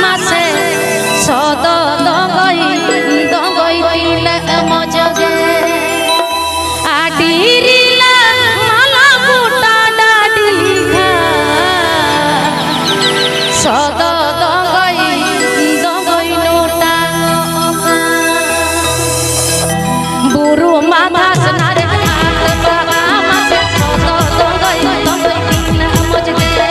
মাসে সদ দগই দগই দিলে মজগে আডিরিলা মালা বুটা ডাডি খা সদ দগই দগই নোটা বুরু মাথা সনারে হাত বাবা মাসে সদ দগই দগই দিলে মজগে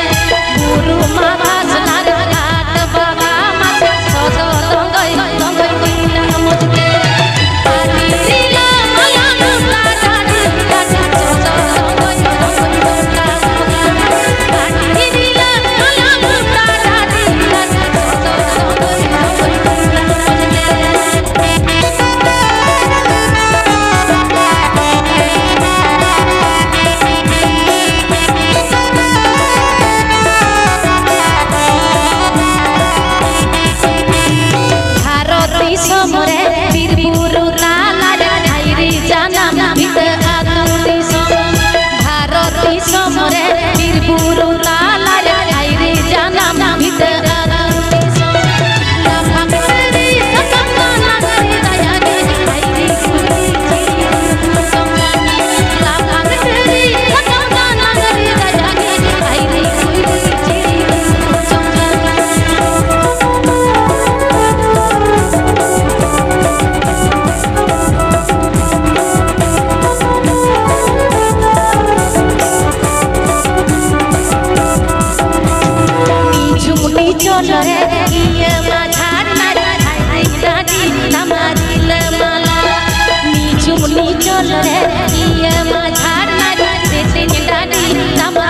বুরু মাথা সনারে হাত বাবা মাসে সদ দগই দগই দিলে মজগে আডিরিলা মালা বুটা ডাডি খা সদ দগই দগই নোটা আডিরিলা মালা বুটা ডাডি খা সদ দগই দগই দিলে ভারতী সমরে বীরপুরু লালারে আইরি জানাম ভিত আগুতি সম ভারতী সমরে বীরপুরু লালারে আইরি জানাম ভিত আগুতি সম লাভাঙ্গরি সতঙ্গ নাগরি দয়ারি আইরি কুইজি সমানি লাভাঙ্গরি সতঙ্গ নাগরি দয়ারি আইরি কুইজি সমানি ঝুমনি চলরে ইয়ে মাঝার নারী হাই দাদি নামারিল মালা ঝুমনি চলরে ইয়ে মাঝার নারী সেদিন দাদি নামা